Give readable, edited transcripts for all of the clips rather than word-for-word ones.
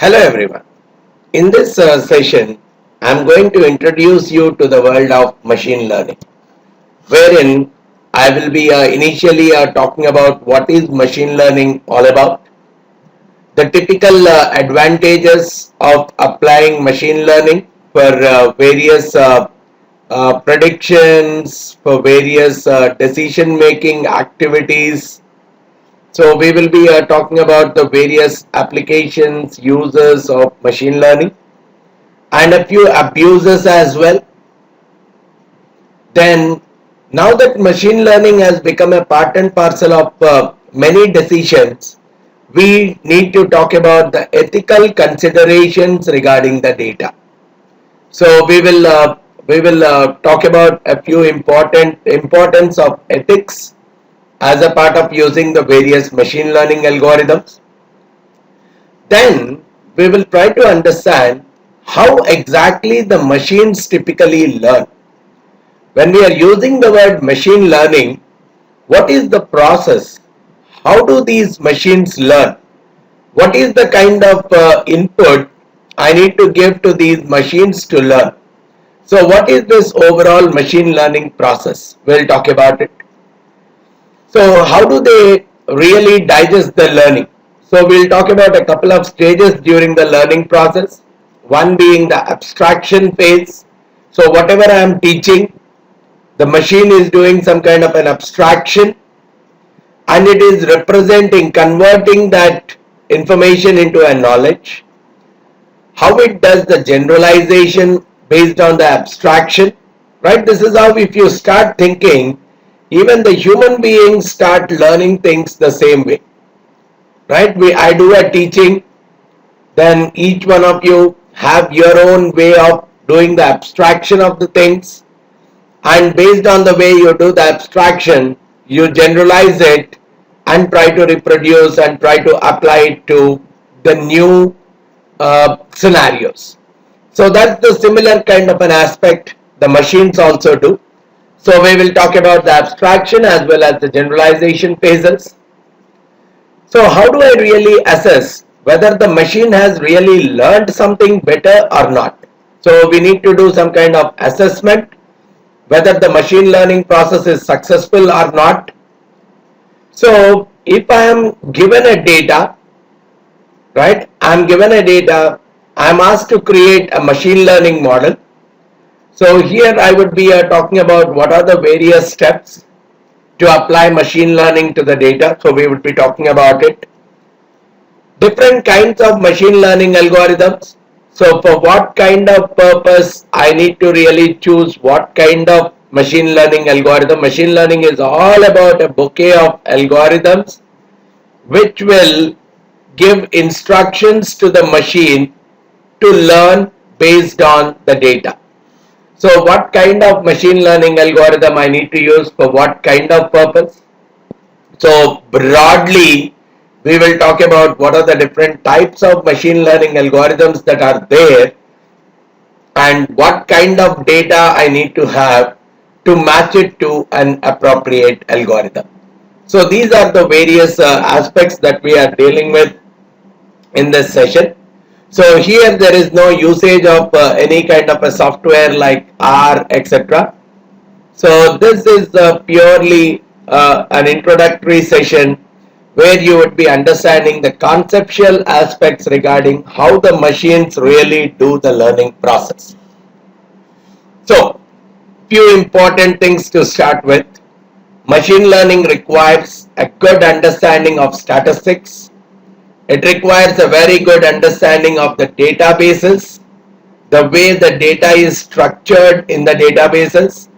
Hello everyone. In this session, I am going to introduce you to the world of machine learning, wherein I will be initially talking about what is machine learning all about, the typical advantages of applying machine learning for various predictions, for various decision making activities. So we will be talking about the various applications, uses of machine learning and a few abuses as well. Then, now that machine learning has become a part and parcel of many decisions, we need to talk about the ethical considerations regarding the data. So we will talk about a few important importance of ethics as a part of using the various machine learning algorithms. Then we will try to understand how exactly the machines typically learn. When we are using the word machine learning, what is the process? How do these machines learn? What is the kind of input I need to give to these machines to learn? So what is this overall machine learning process? We'll talk about it. So how do they really digest the learning? So we'll talk about a couple of stages during the learning process. One being the abstraction phase. So whatever I am teaching, the machine is doing some kind of an abstraction and it is representing, converting that information into a knowledge. How it does the generalization based on the abstraction, right? This is how, if you start thinking, even the human beings start learning things the same way, right? I do a teaching, then each one of you have your own way of doing the abstraction of the things, and based on the way you do the abstraction, you generalize it and try to reproduce and try to apply it to the new scenarios. So that's the similar kind of an aspect the machines also do. So we will talk about the abstraction as well as the generalization phases. So how do I really assess whether the machine has really learned something better or not? So we need to do some kind of assessment whether the machine learning process is successful or not. So if I am given a data, right, I am given a data, I am asked to create a machine learning model. So here I would be talking about what are the various steps to apply machine learning to the data. So we would be talking about it. Different kinds of machine learning algorithms. So for what kind of purpose I need to really choose what kind of machine learning algorithm. Machine learning is all about a bouquet of algorithms which will give instructions to the machine to learn based on the data. So what kind of machine learning algorithm I need to use for what kind of purpose? So broadly, we will talk about what are the different types of machine learning algorithms that are there and what kind of data I need to have to match it to an appropriate algorithm. So these are the various aspects that we are dealing with in this session. So here there is no usage of any kind of a software like R, etc. So this is purely an introductory session where you would be understanding the conceptual aspects regarding how the machines really do the learning process. So, few important things to start with. Machine learning requires a good understanding of statistics. It requires a very good understanding of the databases, the way the data is structured in the databases,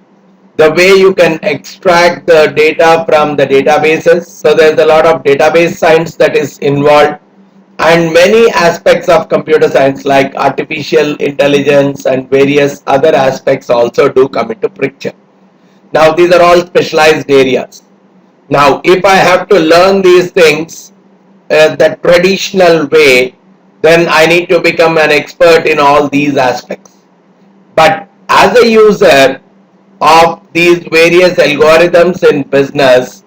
the way you can extract the data from the databases. So there's a lot of database science that is involved, and many aspects of computer science like artificial intelligence and various other aspects also do come into picture. Now these are all specialized areas. Now if I have to learn these things the traditional way, then I need to become an expert in all these aspects. But as a user of these various algorithms in business,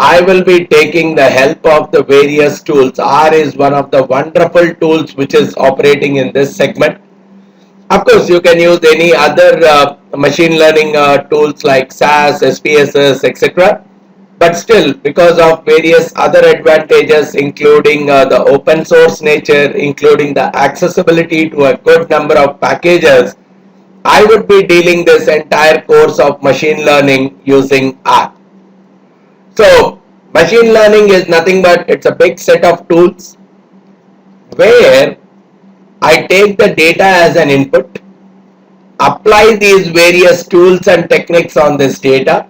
I will be taking the help of the various tools. R is one of the wonderful tools which is operating in this segment. Of course, you can use any other machine learning tools like SAS, SPSS, etc. But still, because of various other advantages, including the open source nature, including the accessibility to a good number of packages, I would be dealing this entire course of machine learning using R. So, machine learning is nothing but it's a big set of tools where I take the data as an input, apply these various tools and techniques on this data,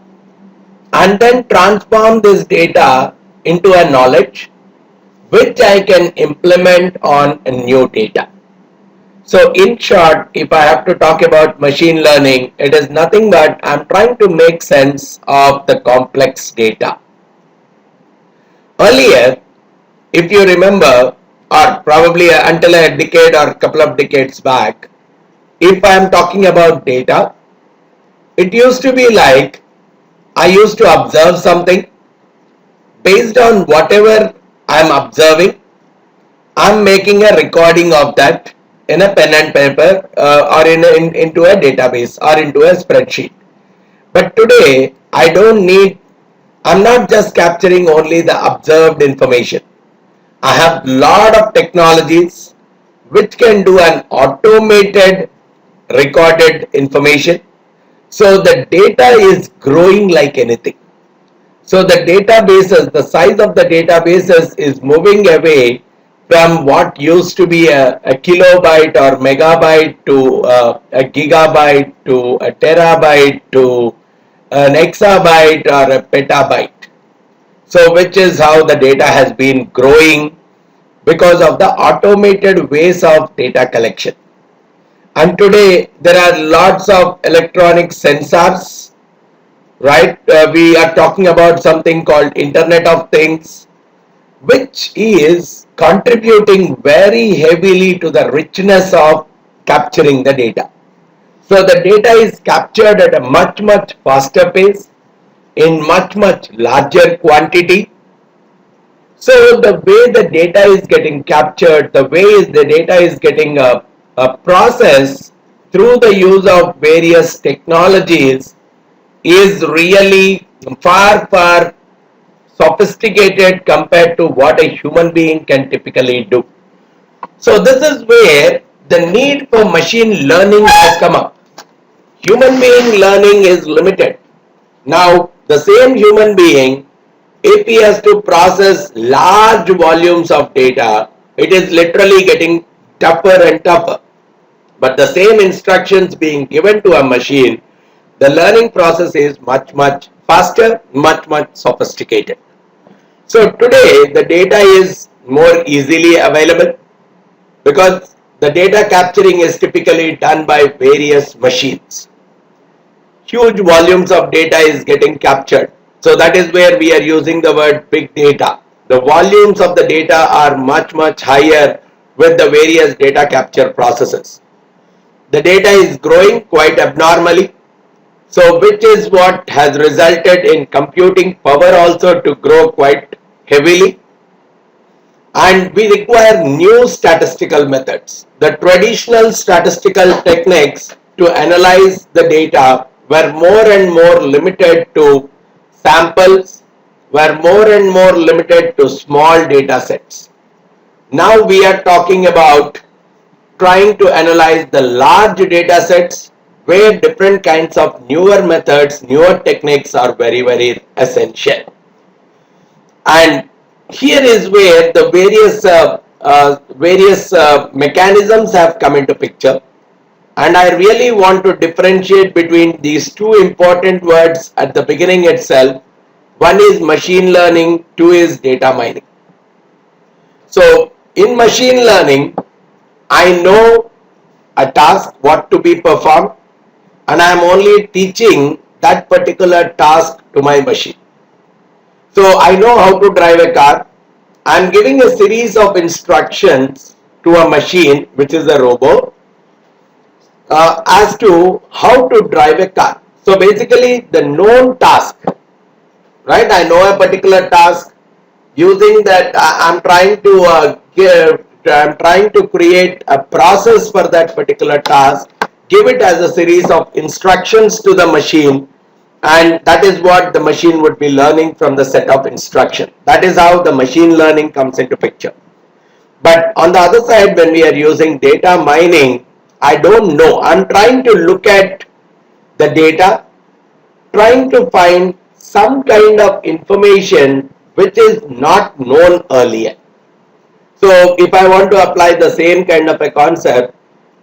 and then transform this data into a knowledge which I can implement on a new data. So in short, if I have to talk about machine learning, it is nothing but I'm trying to make sense of the complex data. Earlier, if you remember, or probably until a decade or a couple of decades back, if I am talking about data, it used to be like I used to observe something. Based on whatever I am observing, I am making a recording of that in a pen and paper or into a database or into a spreadsheet. But today, I'm not just capturing only the observed information. I have lot of technologies which can do an automated recorded information. So the data is growing like anything. So the databases, the size of the databases is moving away from what used to be a kilobyte or megabyte to a gigabyte to a terabyte to an exabyte or a petabyte. So which is how the data has been growing because of the automated ways of data collection. And today there are lots of electronic sensors, right? We are talking about something called Internet of Things, which is contributing very heavily to the richness of capturing the data. So the data is captured at a much faster pace, in much larger quantity. So the way the data is getting captured, the way the data is getting processed through the use of various technologies is really far sophisticated compared to what a human being can typically do. So this is where the need for machine learning has come up. Human being learning is limited. Now the same human being, if he has to process large volumes of data, it is literally getting tougher and tougher. But the same instructions being given to a machine, the learning process is much faster, much sophisticated. So today the data is more easily available because the data capturing is typically done by various machines. Huge volumes of data is getting captured. So that is where we are using the word big data. The volumes of the data are much higher with the various data capture processes. The data is growing quite abnormally. So which is what has resulted in computing power also to grow quite heavily. And we require new statistical methods. The traditional statistical techniques to analyze the data were more and more limited to samples, were more and more limited to small data sets. Now we are talking about trying to analyze the large data sets where different kinds of newer methods, newer techniques are very essential. And here is where the various mechanisms have come into picture. And I really want to differentiate between these two important words at the beginning itself. One is machine learning, two is data mining. So in machine learning, I know a task, what to be performed, and I am only teaching that particular task to my machine. So I know how to drive a car. I am giving a series of instructions to a machine, which is a robot, as to how to drive a car. So basically the known task right? I know a particular task. Using that, I'm trying to I'm trying to create a process for that particular task, give it as a series of instructions to the machine, and that is what the machine would be learning from the set of instruction. That is how the machine learning comes into picture. But on the other side, when we are using data mining, I don't know. I'm trying to look at the data, trying to find some kind of information which is not known earlier. So if I want to apply the same kind of a concept,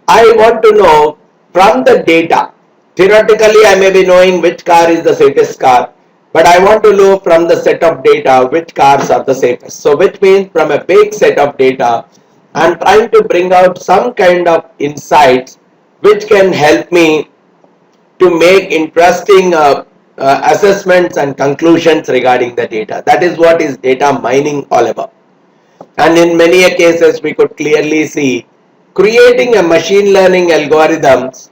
I want to know from the data. Theoretically, I may be knowing which car is the safest car, but I want to know from the set of data which cars are the safest. So which means from a big set of data, I'm trying to bring out some kind of insights which can help me to make interesting assessments and conclusions regarding the data. That is what is data mining all about. And in many cases, we could clearly see creating a machine learning algorithms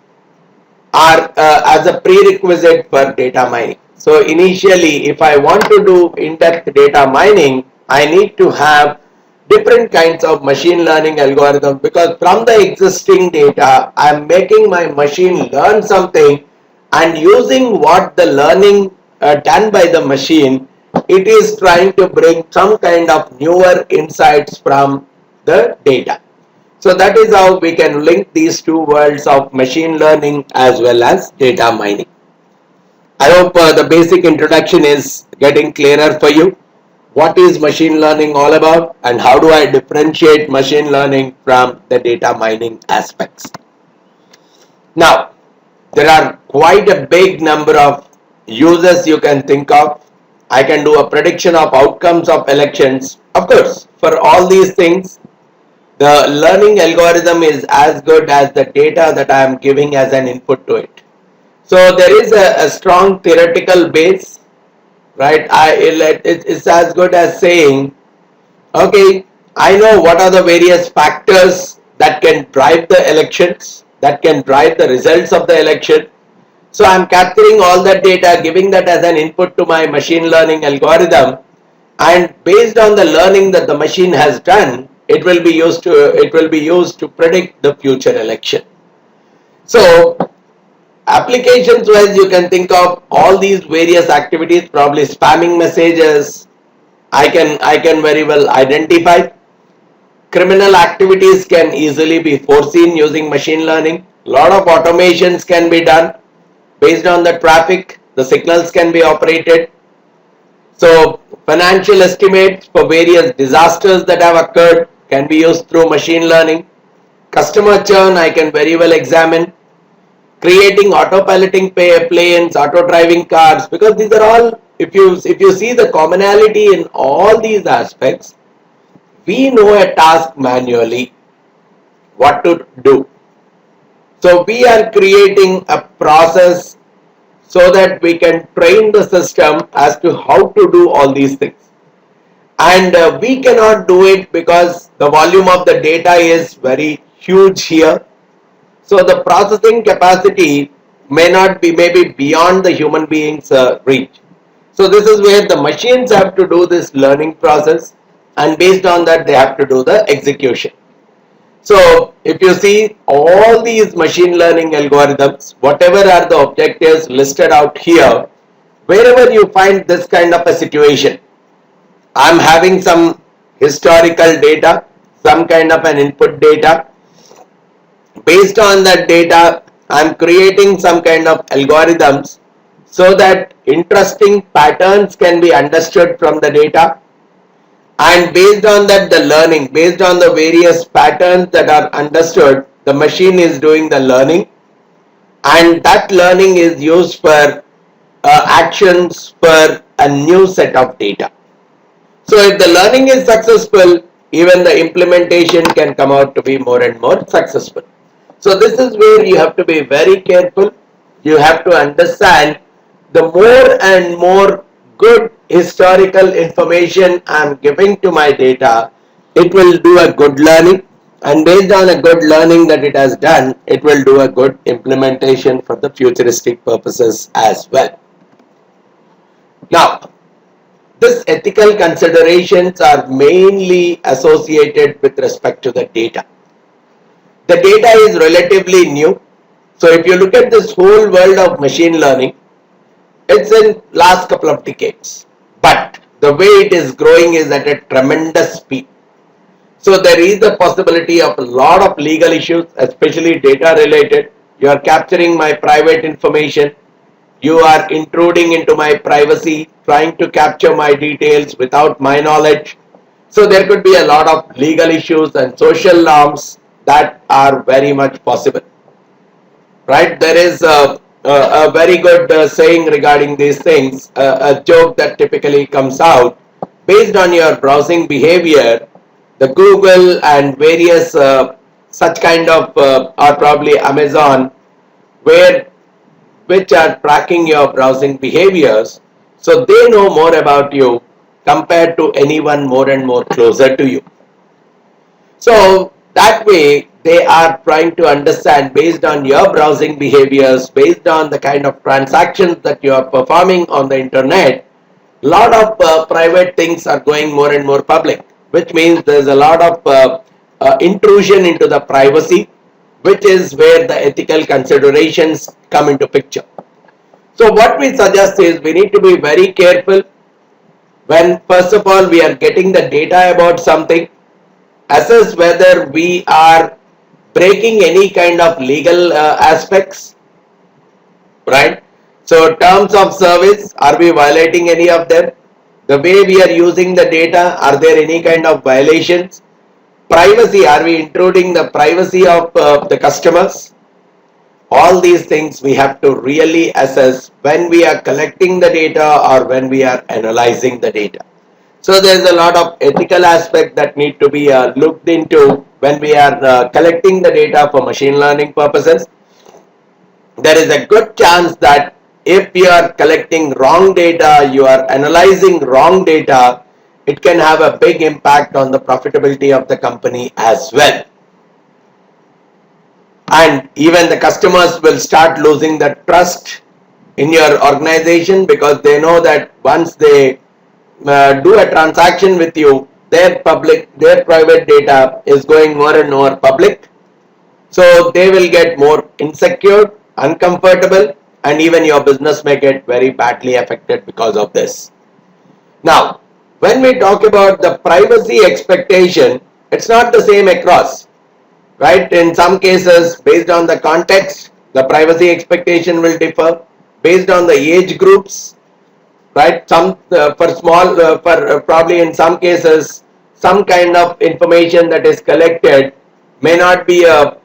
are as a prerequisite for data mining. So initially, if I want to do in-depth data mining, I need to have different kinds of machine learning algorithms, because from the existing data, I'm making my machine learn something, and using what the learning done by the machine, it is trying to bring some kind of newer insights from the data. So that is how we can link these two worlds of machine learning as well as data mining. I hope the basic introduction is getting clearer for you. What is machine learning all about, and how do I differentiate machine learning from the data mining aspects? Now, there are quite a big number of uses you can think of. I can do a prediction of outcomes of elections. Of course, for all these things, the learning algorithm is as good as the data that I am giving as an input to it. So there is a strong theoretical base, right? It's as good as saying, okay, I know what are the various factors that can drive the elections, that can drive the results of the election. So I'm capturing all that data, giving that as an input to my machine learning algorithm, and based on the learning that the machine has done, it will be used to predict the future election. So applications wise, you can think of all these various activities. Probably spamming messages, I can very well identify. Criminal activities can easily be foreseen using machine learning. A lot of automations can be done based on the traffic. The signals can be operated. So financial estimates for various disasters that have occurred can be used through machine learning. Customer churn I can very well examine. Creating autopiloting planes, auto driving cars, because these are all, if you see the commonality in all these aspects, we know a task manually what to do. So we are creating a process so that we can train the system as to how to do all these things. And we cannot do it because the volume of the data is very huge here. So the processing capacity maybe beyond the human being's reach. So this is where the machines have to do this learning process, and based on that they have to do the execution. So if you see all these machine learning algorithms, whatever are the objectives listed out here, wherever you find this kind of a situation, I'm having some historical data, some kind of an input data. Based on that data, I'm creating some kind of algorithms so that interesting patterns can be understood from the data, and based on that the learning, based on the various patterns that are understood, the machine is doing the learning, and that learning is used for actions for a new set of data. So if the learning is successful, even the implementation can come out to be more and more successful. So this is where you have to be very careful. You have to understand, the more and more good historical information I'm giving to my data, it will do a good learning, and based on a good learning that it has done, it will do a good implementation for the futuristic purposes as well. Now, This ethical considerations are mainly associated with respect to the data. The data is relatively new. So if you look at this whole world of machine learning, it's in last couple of decades. But the way it is growing is at a tremendous speed. So there is the possibility of a lot of legal issues, especially data related. You are capturing my private information. You are intruding into my privacy, trying to capture my details without my knowledge. So there could be a lot of legal issues and social norms that are very much possible. Right? There is a very good saying regarding these things, a joke that typically comes out based on your browsing behavior. The Google and various such kind of or probably Amazon, where which are tracking your browsing behaviors, so they know more about you compared to anyone more and more closer to you. So that way they are trying to understand based on your browsing behaviors, based on the kind of transactions that you are performing on the internet, lot of private things are going more and more public, which means there's a lot of intrusion into the privacy, which is where the ethical considerations come into picture. So what we suggest is we need to be very careful when first of all we are getting the data about something, assess whether we are breaking any kind of legal aspects, right? So terms of service, are we violating any of them? The way we are using the data, are there any kind of violations? Privacy, are we intruding the privacy of the customers? All these things we have to really assess when we are collecting the data or when we are analyzing the data. So there is a lot of ethical aspect that need to be looked into when we are collecting the data for machine learning purposes. There is a good chance that if you are collecting wrong data, you are analyzing wrong data, it can have a big impact on the profitability of the company as well. And even the customers will start losing the trust in your organization, because they know that once they do a transaction with you, their private data is going more and more public. So they will get more insecure, uncomfortable, and even your business may get very badly affected because of this. Now, when we talk about the privacy expectation, it's not the same across, right? In some cases, based on the context, the privacy expectation will differ. Based on the age groups, right? Some for small, for probably in some cases, some kind of information that is collected may not be a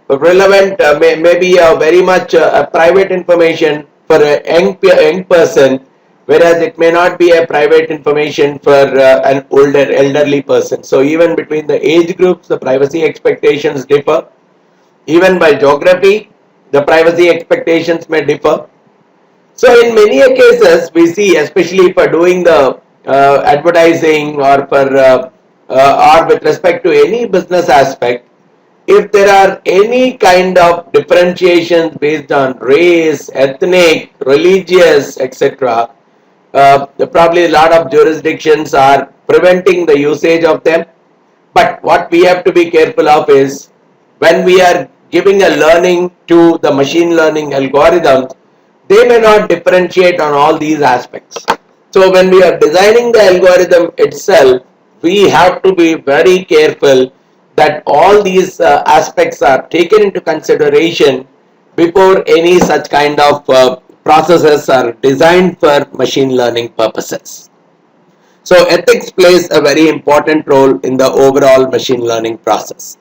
relevant, may be a very much a private information for a young person, whereas it may not be a private information for an elderly person. So even between the age groups, the privacy expectations differ. Even by geography, the privacy expectations may differ. So in many cases, we see, especially for doing the advertising or for or with respect to any business aspect, if there are any kind of differentiations based on race, ethnic, religious, etc., probably a lot of jurisdictions are preventing the usage of them. But what we have to be careful of is when we are giving a learning to the machine learning algorithms, they may not differentiate on all these aspects. So when we are designing the algorithm itself, we have to be very careful that all these aspects are taken into consideration before any such kind of processes are designed for machine learning purposes. So ethics plays a very important role in the overall machine learning process.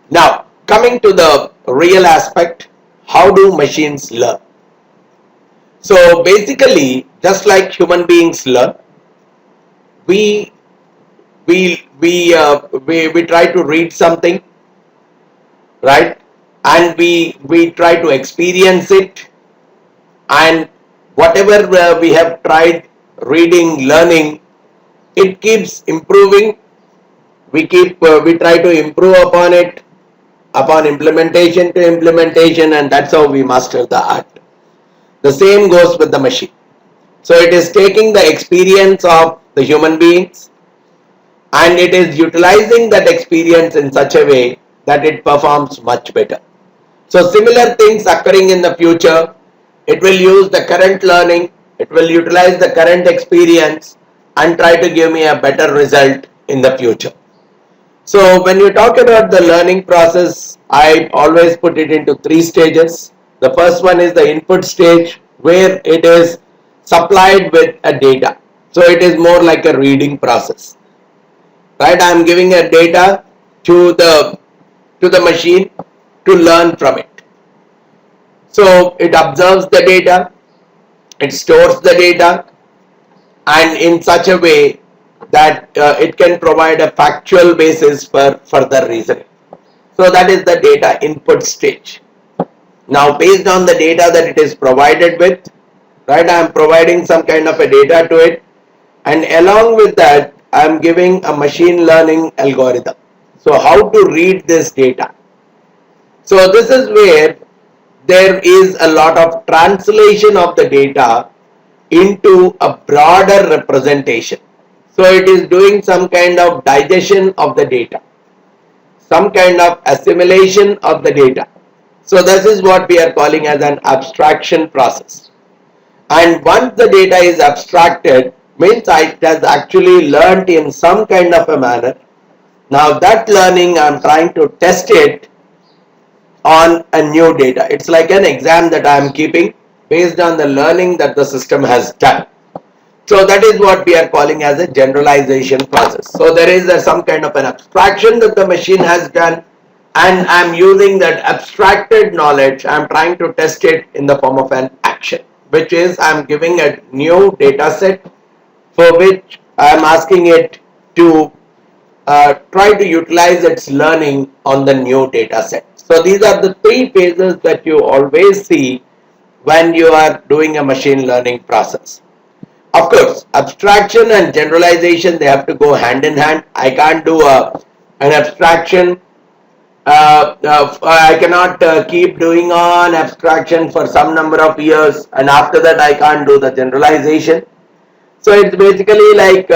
Now, coming to the real aspect, how do machines learn? So basically, just like human beings learn, we we try to read something, right? And we try to experience it, and whatever we have tried reading, learning, it keeps improving. We try to improve upon it, upon implementation to implementation, and that's how we master the art. The same goes with the machine. So it is taking the experience of the human beings and it is utilizing that experience in such a way that it performs much better. So similar things occurring in the future, it will use the current learning, it will utilize the current experience and try to give me a better result in the future. So when you talk about the learning process, I always put it into three stages. The first one is the input stage where it is supplied with a data. So it is more like a reading process. Right? I am giving a data to the machine to learn from it. So it observes the data, it stores the data and in such a way that it can provide a factual basis for further reasoning. So that is the data input stage. Now based on the data that it is provided with, right, I am providing some kind of a data to it and along with that I am giving a machine learning algorithm. So how to read this data. So this is where there is a lot of translation of the data into a broader representation. So it is doing some kind of digestion of the data, some kind of assimilation of the data. So this is what we are calling as an abstraction process. And once the data is abstracted, means it has actually learned in some kind of a manner. Now that learning I am trying to test it on a new data. It's like an exam that I am keeping based on the learning that the system has done. So that is what we are calling as a generalization process. So there is some kind of an abstraction that the machine has done and I am using that abstracted knowledge, I am trying to test it in the form of an action, which is I am giving a new data set for which I am asking it to try to utilize its learning on the new data set. So these are the three phases that you always see when you are doing a machine learning process. Of course, abstraction and generalization, they have to go hand in hand. I can't do an abstraction. I cannot keep doing on abstraction for some number of years and after that I can't do the generalization. So it's basically like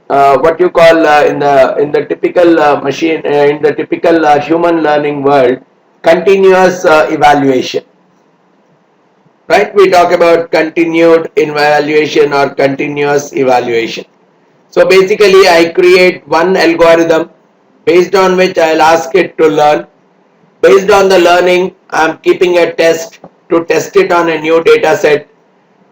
what you call in the typical machine in the typical human learning world, continuous evaluation. Right? We talk about continued evaluation or continuous evaluation. So basically I create one algorithm based on which I'll ask it to learn. Based on the learning, I'm keeping a test to test it on a new data set.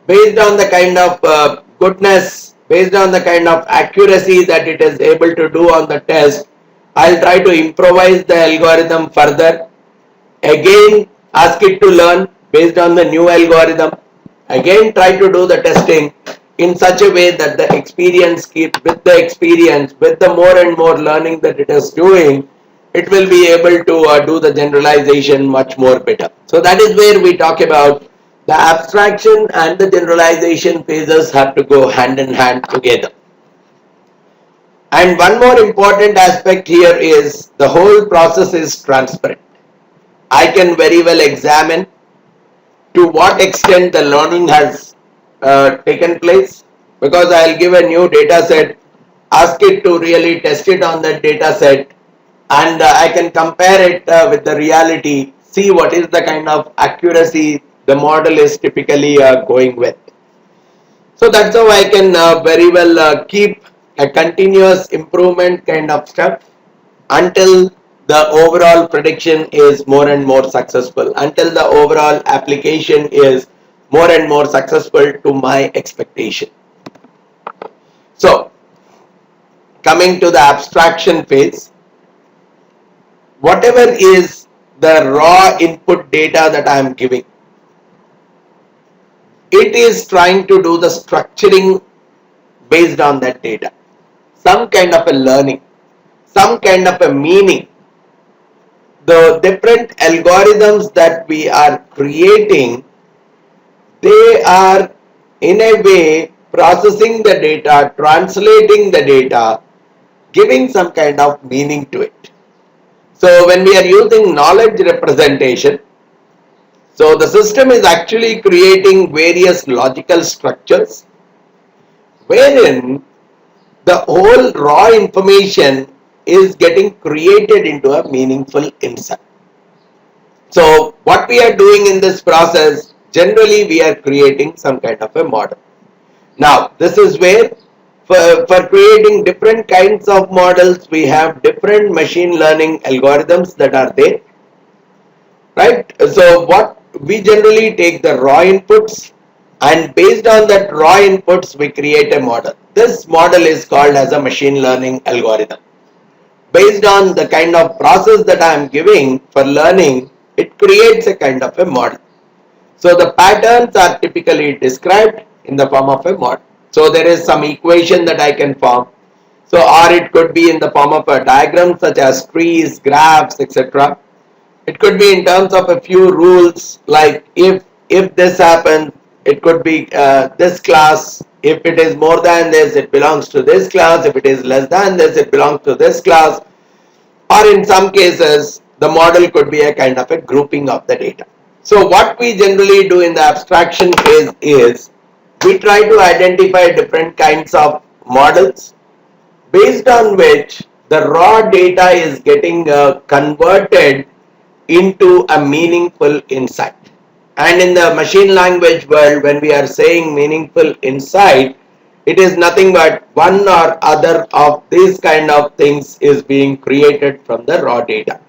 Based on the kind of goodness, based on the kind of accuracy that it is able to do on the test, I'll try to improvise the algorithm further. Again, ask it to learn based on the new algorithm. Again, try to do the testing in such a way that the experience with the more and more learning that it is doing, it will be able to do the generalization much more better. So that is where we talk about the abstraction and the generalization phases have to go hand in hand together. And one more important aspect here is the whole process is transparent. I can very well examine to what extent the learning has taken place, because I'll give a new data set, ask it to really test it on that data set and I can compare it with the reality, see what is the kind of accuracy the model is typically going with. So that's how I can very well keep a continuous improvement kind of stuff until the overall prediction is more and more successful, until the overall application is more and more successful to my expectation. So coming to the abstraction phase, whatever is the raw input data that I am giving, it is trying to do the structuring based on that data, some kind of a learning, some kind of a meaning. The different algorithms that we are creating, they are in a way processing the data, translating the data, giving some kind of meaning to it. So when we are using knowledge representation, so the system is actually creating various logical structures wherein the whole raw information is getting created into a meaningful insight. So what we are doing in this process, generally we are creating some kind of a model. Now this is where for creating different kinds of models, we have different machine learning algorithms that are there, right? So what we generally take the raw inputs, and based on that raw inputs we create a model. This model is called as a machine learning algorithm. Based on the kind of process that I am giving for learning, it creates a kind of a model. So the patterns are typically described in the form of a model. So there is some equation that I can form. So or it could be in the form of a diagram such as trees, graphs, etc. It could be in terms of a few rules like if this happens, it could be this class. If it is more than this, it belongs to this class. If it is less than this, it belongs to this class. Or in some cases, the model could be a kind of a grouping of the data. So what we generally do in the abstraction phase is we try to identify different kinds of models based on which the raw data is getting converted into a meaningful insight. And in the machine language world, when we are saying meaningful insight, it is nothing but one or other of these kind of things is being created from the raw data.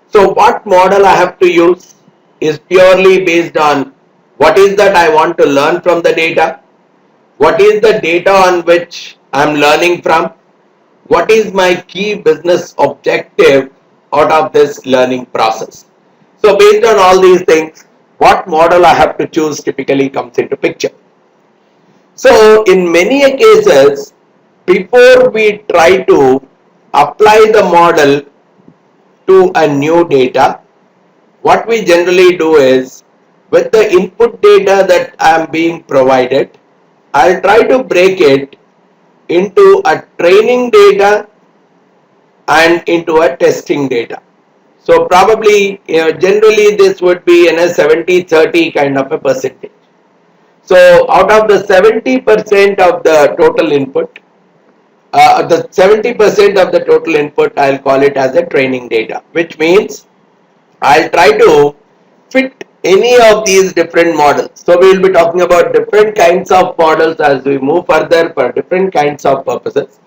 So what model I have to use is purely based on what is that I want to learn from the data, what is the data on which I am learning from, what is my key business objective out of this learning process. So based on all these things, what model I have to choose typically comes into picture. So in many cases, before we try to apply the model to a new data, what we generally do is with the input data that I am being provided, I'll try to break it into a training data and into a testing data. So probably generally this would be in a 70-30 kind of a percentage. So out of the 70% of the total input, the 70% of the total input, I'll call it as a training data, which means I'll try to fit any of these different models. So we will be talking about different kinds of models as we move further for different kinds of purposes.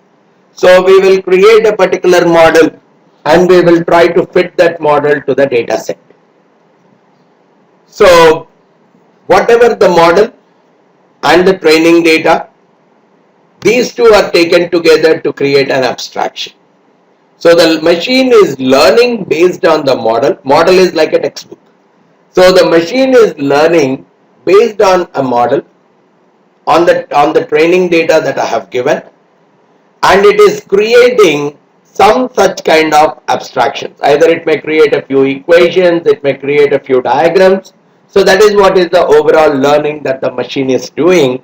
So we will create a particular model and we will try to fit that model to the data set. So whatever the model and the training data, these two are taken together to create an abstraction. So the machine is learning based on the model. Model is like a textbook. So the machine is learning based on a model on the training data that I have given, and it is creating some such kind of abstractions. Either it may create a few equations, it may create a few diagrams. So that is what is the overall learning that the machine is doing,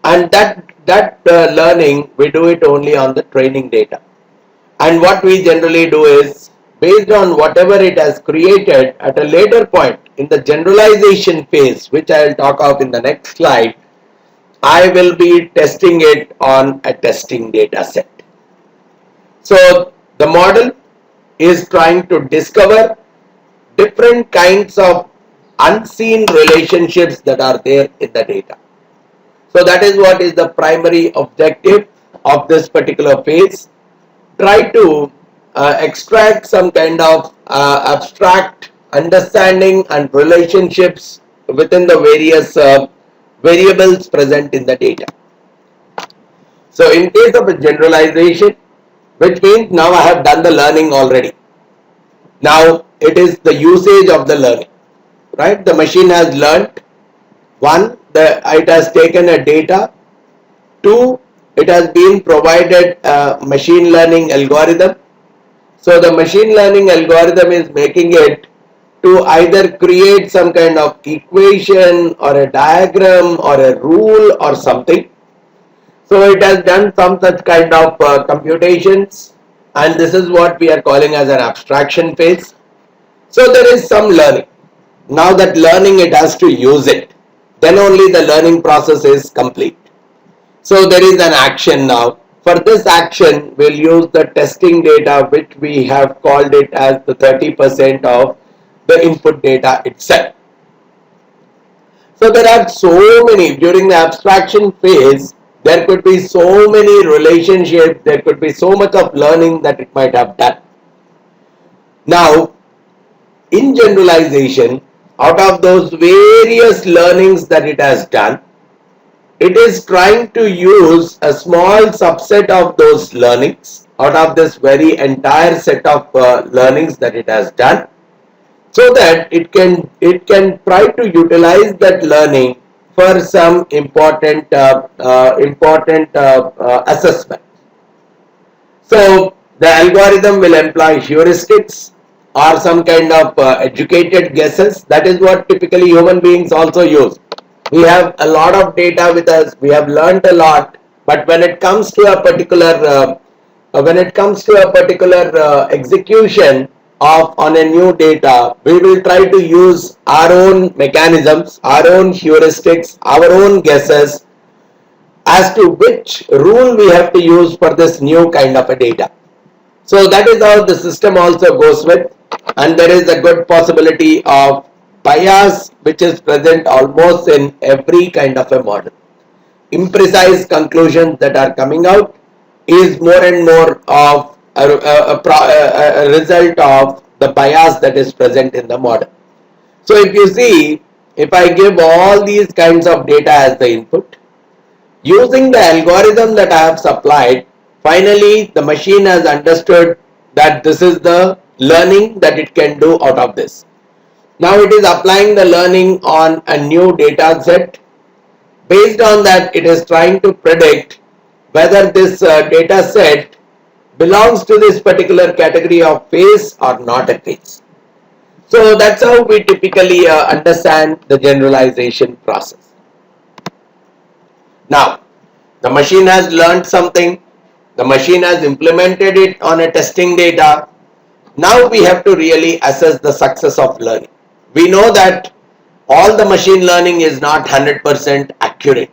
and that learning we do it only on the training data. And what we generally do is based on whatever it has created at a later point in the generalization phase, which I will talk of in the next slide, I will be testing it on a testing data set. So the model is trying to discover different kinds of unseen relationships that are there in the data. So that is what is the primary objective of this particular phase. Try to extract some kind of abstract understanding and relationships within the various variables present in the data. So in case of a generalization, which means now I have done the learning already. Now it is the usage of the learning, right? The machine has learnt. One, it has taken a data. Two, it has been provided a machine learning algorithm. So the machine learning algorithm is making it to either create some kind of equation or a diagram or a rule or something. So it has done some such kind of computations, and this is what we are calling as an abstraction phase. So there is some learning. Now that learning, it has to use it. Then only the learning process is complete. So there is an action now. For this action, we'll use the testing data, which we have called it as the 30% of the input data itself. So there are so many, during the abstraction phase, there could be so many relationships, there could be so much of learning that it might have done. Now, in generalization, out of those various learnings that it has done, it is trying to use a small subset of those learnings out of this very entire set of learnings that it has done, so that it can try to utilize that learning for some important assessment. So the algorithm will employ heuristics or some kind of educated guesses. That is what typically human beings also use. We have a lot of data with us, we have learned a lot, but when it comes to a particular execution of on a new data, we will try to use our own mechanisms, our own heuristics, our own guesses as to which rule we have to use for this new kind of a data. So that is how the system also goes with, and there is a good possibility of bias which is present almost in every kind of a model. Imprecise conclusions that are coming out is more and more of a result of the bias that is present in the model. So if you see, if I give all these kinds of data as the input, using the algorithm that I have supplied, finally the machine has understood that this is the learning that it can do out of this. Now it is applying the learning on a new data set. Based on that, it is trying to predict whether this data set belongs to this particular category of phase or not a phase. So that's how we typically understand the generalization process. Now, the machine has learned something, the machine has implemented it on a testing data. Now we have to really assess the success of learning. We know that all the machine learning is not 100% accurate,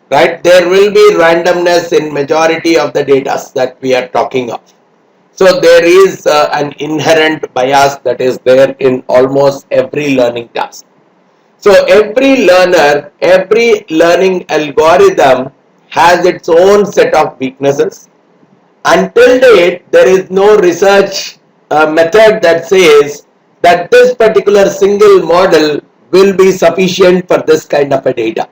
right? There will be randomness in majority of the data that we are talking of. So there is an inherent bias that is there in almost every learning task. So every learner, every learning algorithm has its own set of weaknesses. Until date, there is no research method that says that this particular single model will be sufficient for this kind of a data.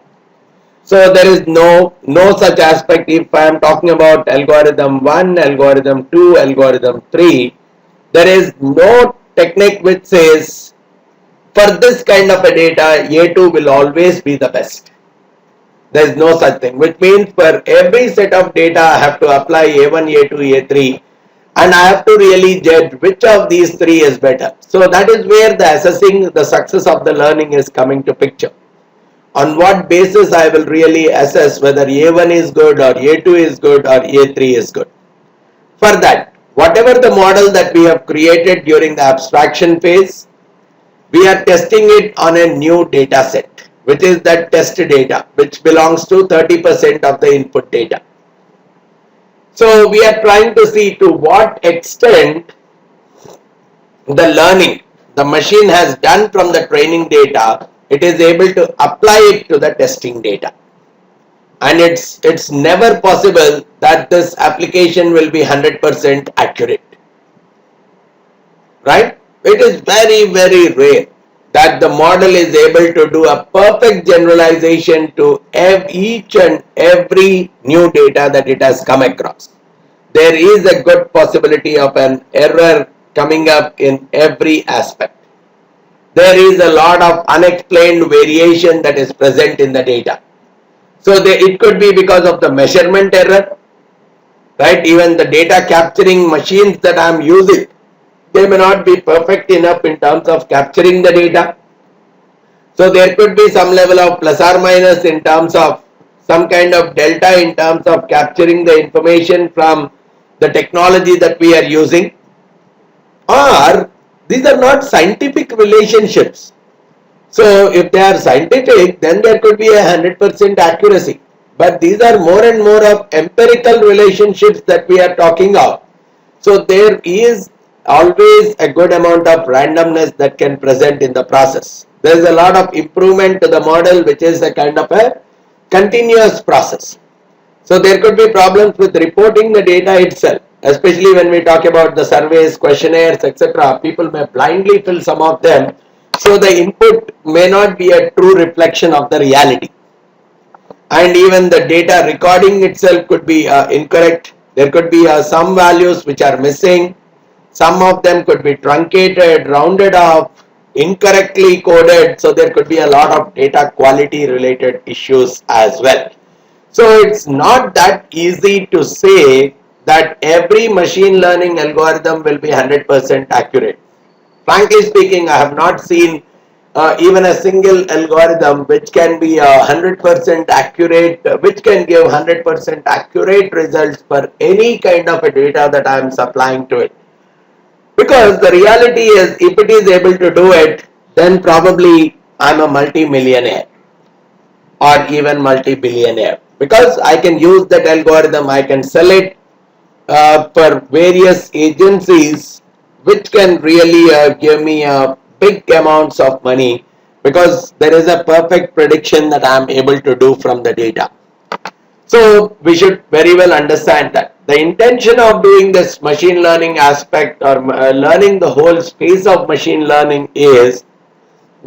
So there is no such aspect. If I am talking about algorithm 1, algorithm 2, algorithm 3, there is no technique which says for this kind of a data, A2 will always be the best. There is no such thing, which means for every set of data I have to apply A1, A2, A3, and I have to really judge which of these three is better. So that is where the assessing the success of the learning is coming to picture. On what basis I will really assess whether A1 is good or A2 is good or A3 is good. For that, whatever the model that we have created during the abstraction phase, we are testing it on a new data set, which is that test data, which belongs to 30% of the input data. So we are trying to see to what extent the learning the machine has done from the training data, it is able to apply it to the testing data. And it's never possible that this application will be 100% accurate, right? It is very, very rare that the model is able to do a perfect generalization to each and every new data that it has come across. There is a good possibility of an error coming up in every aspect. There is a lot of unexplained variation that is present in the data. So it could be because of the measurement error, right? Even the data capturing machines that I am using, they may not be perfect enough in terms of capturing the data. So there could be some level of plus or minus in terms of some kind of delta in terms of capturing the information from the technology that we are using. Or these are not scientific relationships. So if they are scientific, then there could be 100% accuracy. but these are more and more of empirical relationships that we are talking of. So there is always a good amount of randomness that can present in the process. There is a lot of improvement to the model, which is a kind of a continuous process. So there could be problems with reporting the data itself, especially when we talk about the surveys, questionnaires, etc. People may blindly fill some of them, so the input may not be a true reflection of the reality. And even the data recording itself could be incorrect. There could be some values which are missing. Some of them could be truncated, rounded off, incorrectly coded. So there could be a lot of data quality related issues as well. So it's not that easy to say that every machine learning algorithm will be 100% accurate. Frankly speaking, I have not seen even a single algorithm which can be 100% accurate, which can give 100% accurate results for any kind of a data that I am supplying to it. Because the reality is, if it is able to do it, then probably I'm a multi-millionaire or even multi-billionaire, because I can use that algorithm, I can sell it for various agencies which can really give me big amounts of money, because there is a perfect prediction that I am able to do from the data. So we should very well understand that the intention of doing this machine learning aspect, or learning the whole space of machine learning, is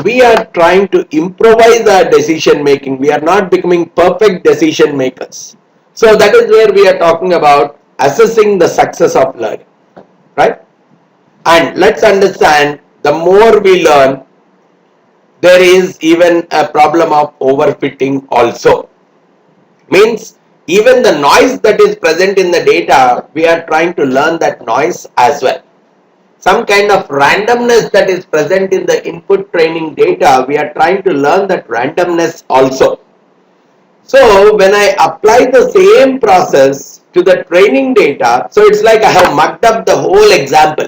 we are trying to improvise our decision making. We are not becoming perfect decision makers. So that is where we are talking about assessing the success of learning, right? And let's understand, the more we learn, there is even a problem of overfitting also. Means even the noise that is present in the data, we are trying to learn that noise as well. Some kind of randomness that is present in the input training data, we are trying to learn that randomness also. So when I apply the same process to the training data, so it's like I have mucked up the whole example.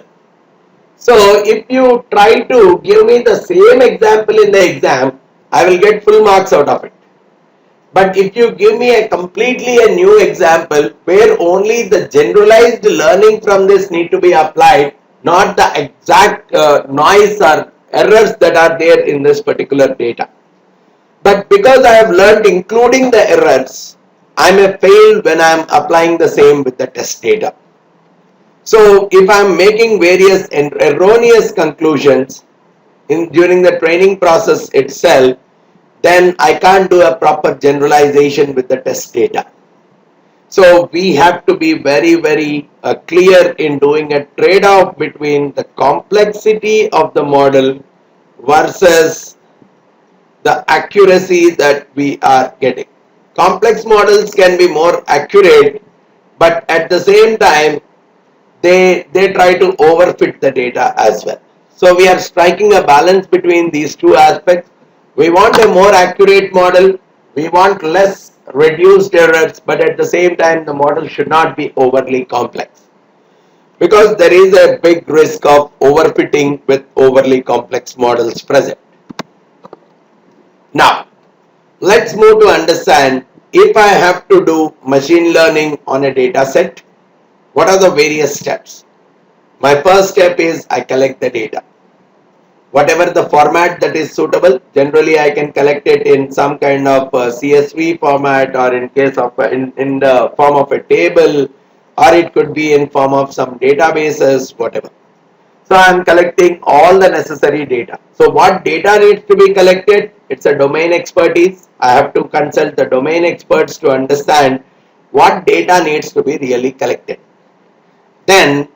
So if you try to give me the same example in the exam, I will get full marks out of it. But if you give me a completely a new example where only the generalized learning from this need to be applied, not the exact noise or errors that are there in this particular data. But because I have learned including the errors, I may fail when I am applying the same with the test data. So if I am making various erroneous conclusions during the training process itself, then I can't do a proper generalization with the test data. So we have to be very, very clear in doing a trade-off between the complexity of the model versus the accuracy that we are getting. Complex models can be more accurate, but at the same time, they try to overfit the data as well. So we are striking a balance between these two aspects. We want a more accurate model, we want less reduced errors, but at the same time the model should not be overly complex, because there is a big risk of overfitting with overly complex models present. Now let's move to understand, if I have to do machine learning on a data set, what are the various steps? My first step is I collect the data. Whatever the format that is suitable, generally I can collect it in some kind of CSV format, or in case of in the form of a table, or it could be in form of some databases, whatever. So I am collecting all the necessary data. So what data needs to be collected? It's a domain expertise. I have to consult the domain experts to understand what data needs to be really collected. Then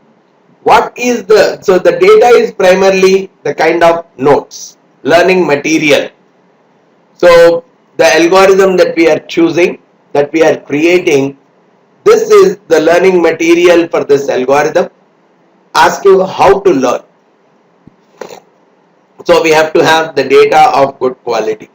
what is so the data is primarily the kind of notes, learning material. So the algorithm that we are choosing, that we are creating, this is the learning material for this algorithm. Ask you how to learn. So we have to have the data of good quality.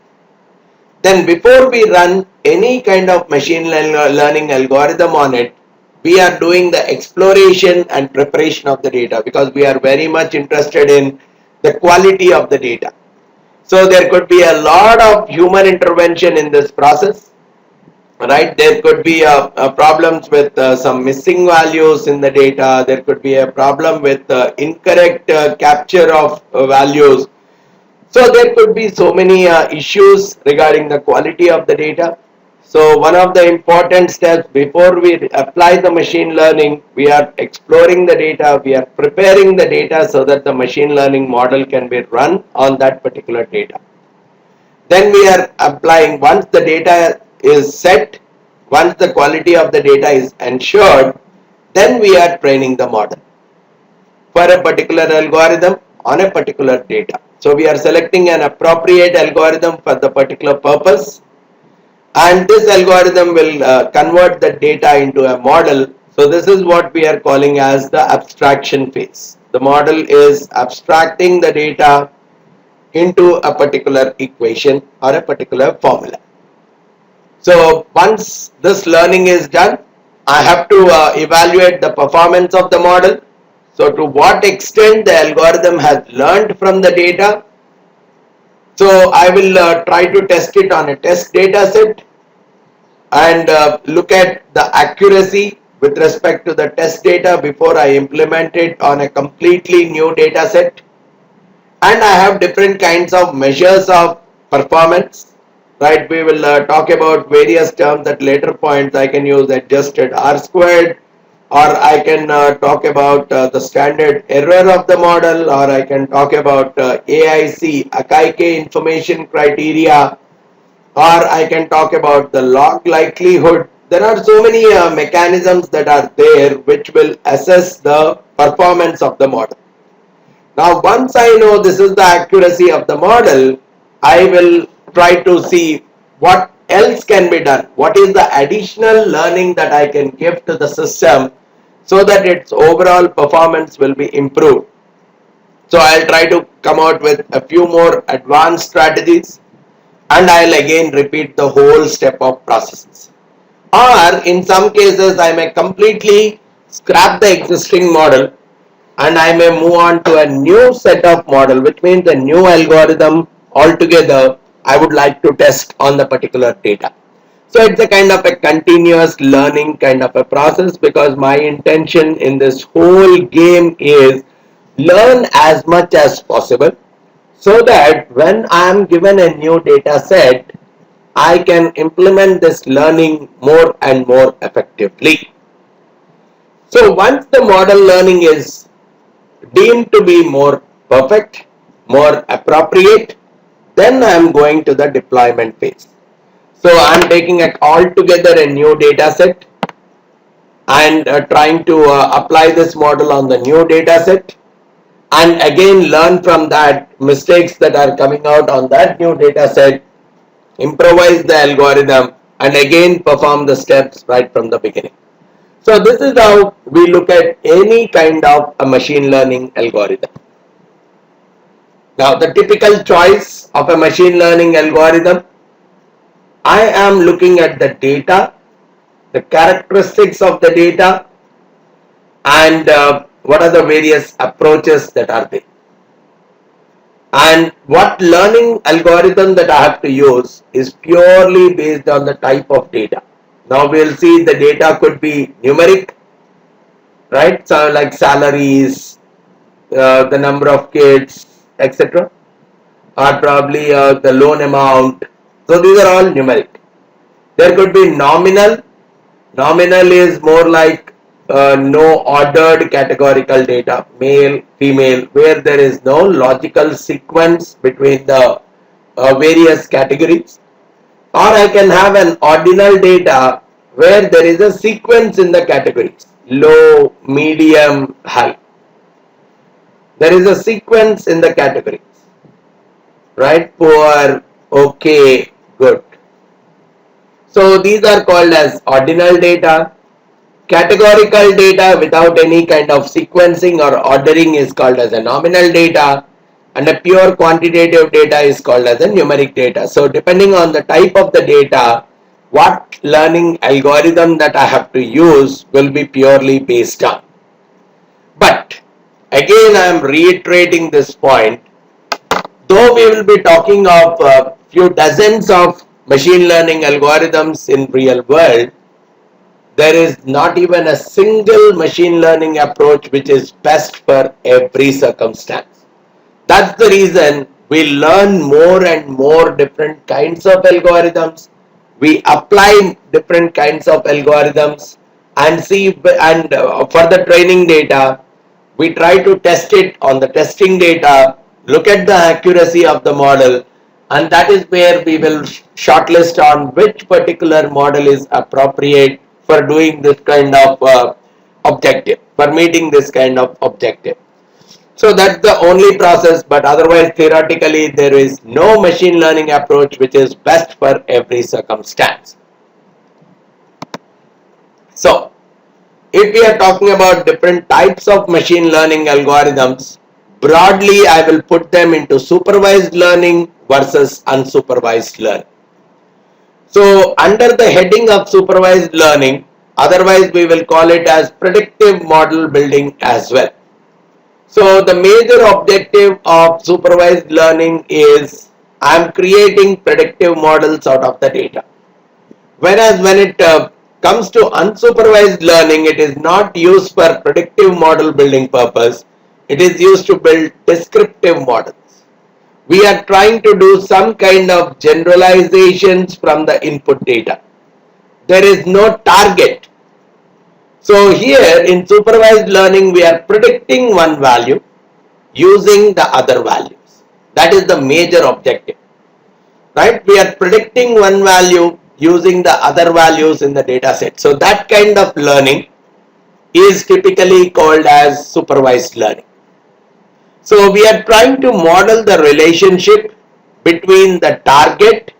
Then before we run any kind of machine learning algorithm on it, we are doing the exploration and preparation of the data, because we are very much interested in the quality of the data. So there could be a lot of human intervention in this process. right? There could be problems with some missing values in the data. There could be a problem with incorrect capture of values. So there could be so many issues regarding the quality of the data. So one of the important steps before we apply the machine learning, we are exploring the data, we are preparing the data so that the machine learning model can be run on that particular data. Then we are applying, once the data is set, once the quality of the data is ensured, then we are training the model for a particular algorithm on a particular data. So we are selecting an appropriate algorithm for the particular purpose, and this algorithm will convert the data into a model. So this is what we are calling as the abstraction phase. The model is abstracting the data into a particular equation or a particular formula. So once this learning is done, I have to evaluate the performance of the model. So to what extent the algorithm has learned from the data. So I will try to test it on a test data set and look at the accuracy with respect to the test data before I implement it on a completely new data set. And I have different kinds of measures of performance, right? We will talk about various terms at later points. I can use adjusted R squared, or I can talk about the standard error of the model, or I can talk about AIC, Akaike information criteria, or I can talk about the log likelihood. There are so many mechanisms that are there which will assess the performance of the model. Now once I know this is the accuracy of the model, I will try to see what else can be done. What is the additional learning that I can give to the system so that its overall performance will be improved. So I'll try to come out with a few more advanced strategies, and I'll again repeat the whole step of processes. Or in some cases I may completely scrap the existing model and I may move on to a new set of model, which means a new algorithm altogether I would like to test on the particular data. So it's a kind of a continuous learning kind of a process, because my intention in this whole game is learn as much as possible so that when I am given a new data set, I can implement this learning more and more effectively. So once the model learning is deemed to be more perfect, more appropriate, then I am going to the deployment phase. So I am taking altogether a new data set and trying to apply this model on the new data set, and again learn from that mistakes that are coming out on that new data set, improvise the algorithm, and again perform the steps right from the beginning. So this is how we look at any kind of a machine learning algorithm. Now the typical choice of a machine learning algorithm, I am looking at the data, the characteristics of the data, and what are the various approaches that are there, and what learning algorithm that I have to use is purely based on the type of data. Now we'll see the data could be numeric, right? So like salaries, the number of kids, etc., or probably the loan amount. So these are all numeric. There could be nominal. Nominal is more like no ordered categorical data, male, female, where there is no logical sequence between the various categories. Or I can have an ordinal data where there is a sequence in the categories, low, medium, high. There is a sequence in the categories, right? Poor, okay, good. So these are called as ordinal data. Categorical data without any kind of sequencing or ordering is called as a nominal data, and a pure quantitative data is called as a numeric data. So depending on the type of the data, what learning algorithm that I have to use will be purely based on. But again I am reiterating this point, though we will be talking of a few dozens of machine learning algorithms in real world, there is not even a single machine learning approach which is best for every circumstance. That's the reason we learn more and more different kinds of algorithms. We apply different kinds of algorithms and see, and for the training data, we try to test it on the testing data, look at the accuracy of the model, and that is where we will shortlist on which particular model is appropriate for doing this kind of objective, for meeting this kind of objective. So that's the only process, but otherwise theoretically there is no machine learning approach which is best for every circumstance. So if we are talking about different types of machine learning algorithms, broadly I will put them into supervised learning versus unsupervised learning. So under the heading of supervised learning, otherwise we will call it as predictive model building as well. So the major objective of supervised learning is I am creating predictive models out of the data. Whereas when it comes to unsupervised learning, it is not used for predictive model building purpose. It is used to build descriptive models. We are trying to do some kind of generalizations from the input data. There is no target. So here in supervised learning, we are predicting one value using the other values. That is the major objective, right? We are predicting one value using the other values in the data set. So that kind of learning is typically called as supervised learning. So we are trying to model the relationship between the target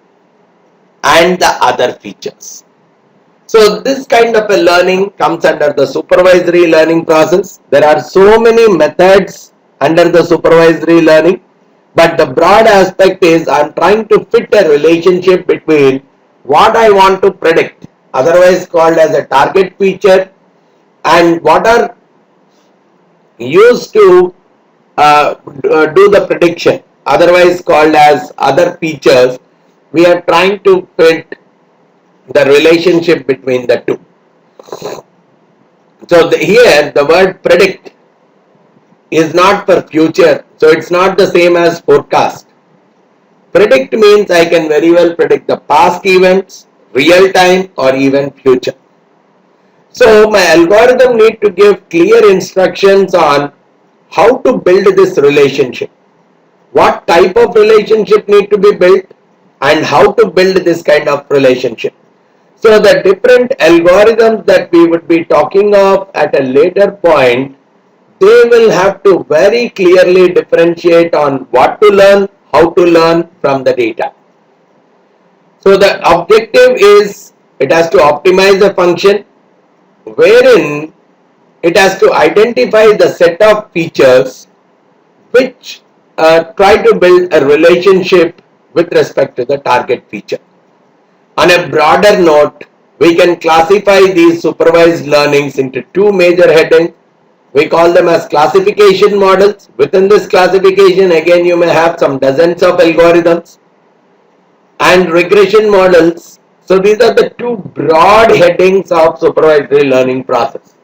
and the other features. So this kind of a learning comes under the supervisory learning process. There are so many methods under the supervisory learning, but the broad aspect is I'm trying to fit a relationship between what I want to predict, otherwise called as a target feature, and what are used to do the prediction, otherwise called as other features. We are trying to fit the relationship between the two. So here the word predict is not for future, so it's not the same as forecast. Predict means I can very well predict the past events, real time, or even future. So my algorithm need to give clear instructions on how to build this relationship, what type of relationship need to be built, and how to build this kind of relationship. So the different algorithms that we would be talking of at a later point, they will have to very clearly differentiate on what to learn, how to learn from the data. So the objective is it has to optimize a function wherein it has to identify the set of features which try to build a relationship with respect to the target feature. On a broader note, we can classify these supervised learnings into two major headings. We call them as classification models. Within this classification, again, you may have some dozens of algorithms, and regression models. So these are the two broad headings of supervisory learning process: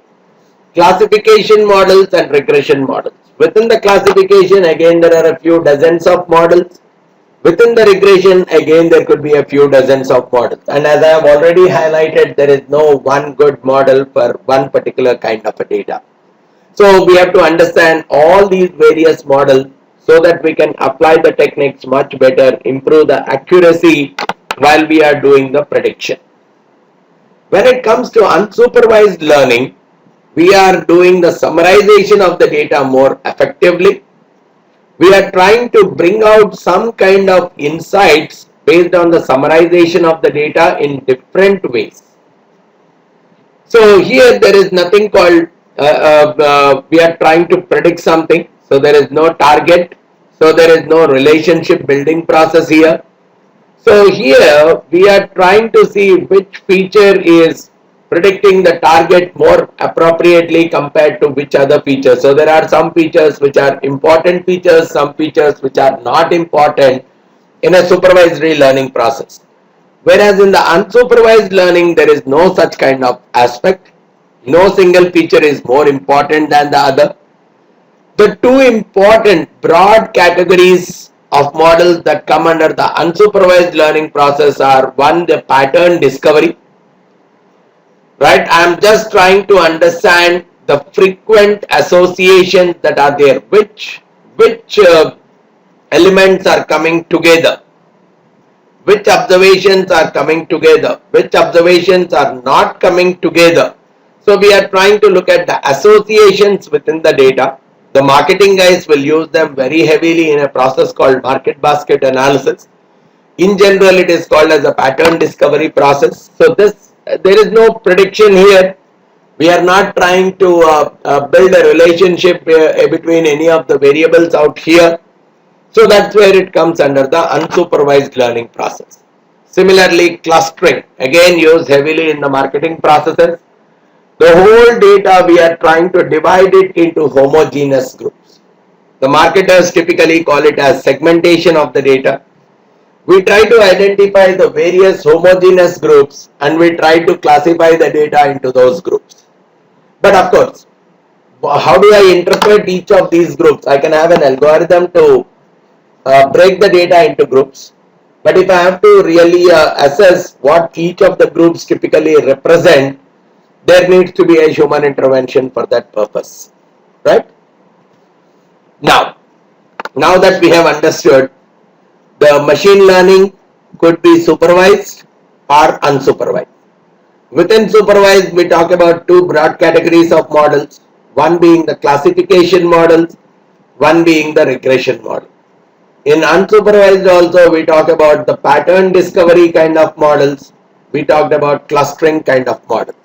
classification models and regression models. Within the classification, again, there are a few dozens of models. Within the regression, again, there could be a few dozens of models. And as I have already highlighted, there is no one good model for one particular kind of a data. So we have to understand all these various models so that we can apply the techniques much better, improve the accuracy while we are doing the prediction. When it comes to unsupervised learning, we are doing the summarization of the data more effectively. We are trying to bring out some kind of insights based on the summarization of the data in different ways. So here there is nothing called, we are trying to predict something. So there is no target. So there is no relationship building process here. So here we are trying to see which feature is predicting the target more appropriately compared to which other features. So there are some features which are important features, some features which are not important in a supervisory learning process. Whereas in the unsupervised learning, there is no such kind of aspect. No single feature is more important than the other. The two important broad categories of models that come under the unsupervised learning process are one, the pattern discovery. Right? I am just trying to understand the frequent associations that are there, which elements are coming together, which observations are coming together, which observations are not coming together. So we are trying to look at the associations within the data. The marketing guys will use them very heavily in a process called market basket analysis. In general, it is called as a pattern discovery process. So there is no prediction here. We are not trying to build a relationship between any of the variables out here. So that's where it comes under the unsupervised learning process. Similarly, clustering, again used heavily in the marketing processes. The whole data, we are trying to divide it into homogeneous groups. The marketers typically call it as segmentation of the data. We try to identify the various homogeneous groups and we try to classify the data into those groups. But of course, how do I interpret each of these groups? I can have an algorithm to break the data into groups. But if I have to really assess what each of the groups typically represent, there needs to be a human intervention for that purpose. Right? Now that we have understood, the machine learning could be supervised or unsupervised. Within supervised, we talk about two broad categories of models, one being the classification models, one being the regression model. In unsupervised also, we talk about the pattern discovery kind of models, we talked about clustering kind of models.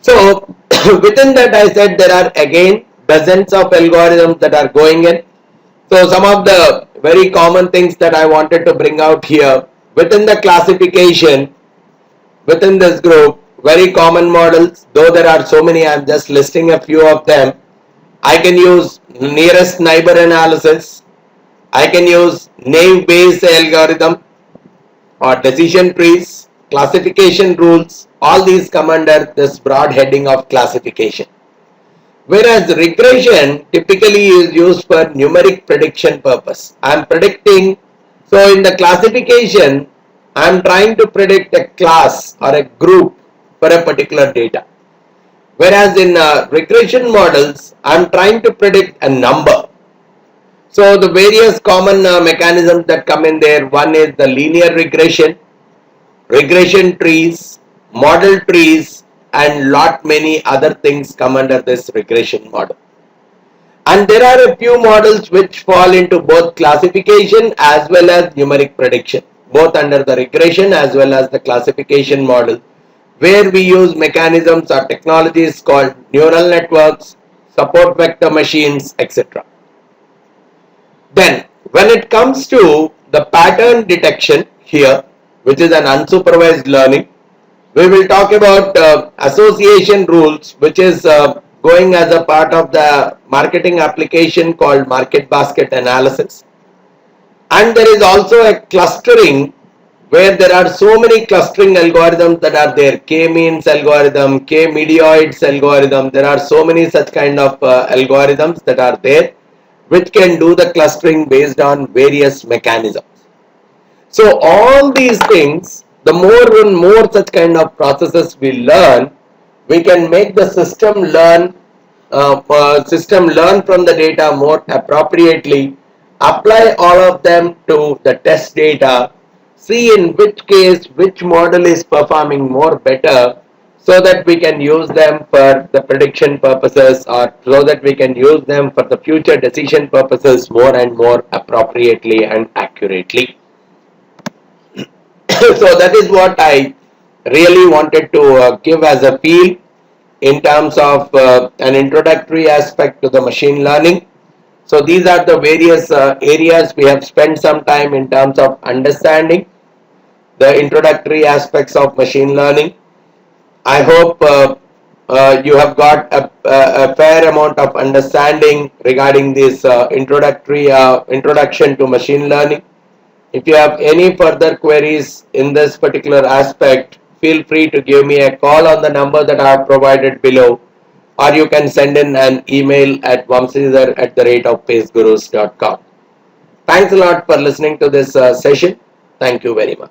So within that, I said there are again dozens of algorithms that are going in. So some of the very common things that I wanted to bring out here, within the classification, within this group, very common models, though there are so many, I am just listing a few of them. I can use nearest neighbor analysis, I can use name based algorithm or decision trees, classification rules, all these come under this broad heading of classification. Whereas regression typically is used for numeric prediction purpose. I am predicting, so in the classification, I am trying to predict a class or a group for a particular data. Whereas in regression models, I am trying to predict a number. So the various common mechanisms that come in there, one is the linear regression, regression trees, model trees, and lot many other things come under this regression model. And there are a few models which fall into both classification as well as numeric prediction, both under the regression as well as the classification model, where we use mechanisms or technologies called neural networks, support vector machines, etc. Then when it comes to the pattern detection here, which is an unsupervised learning, we will talk about association rules, which is going as a part of the marketing application called market basket analysis. And there is also a clustering where there are so many clustering algorithms that are there, k-means algorithm, k-medioids algorithm, there are so many such kind of algorithms that are there which can do the clustering based on various mechanisms. So all these things, the more and more such kind of processes we learn, we can make the system learn from the data more appropriately, apply all of them to the test data, see in which case which model is performing more better, so that we can use them for the prediction purposes or so that we can use them for the future decision purposes more and more appropriately and accurately. So that is what I really wanted to give as a feel in terms of an introductory aspect to the machine learning. So these are the various areas we have spent some time in terms of understanding the introductory aspects of machine learning. I hope you have got a fair amount of understanding regarding this introduction to machine learning. If you have any further queries in this particular aspect, feel free to give me a call on the number that I have provided below, or you can send in an email at vamsidhar@pacegurus.com. Thanks a lot for listening to this session. Thank you very much.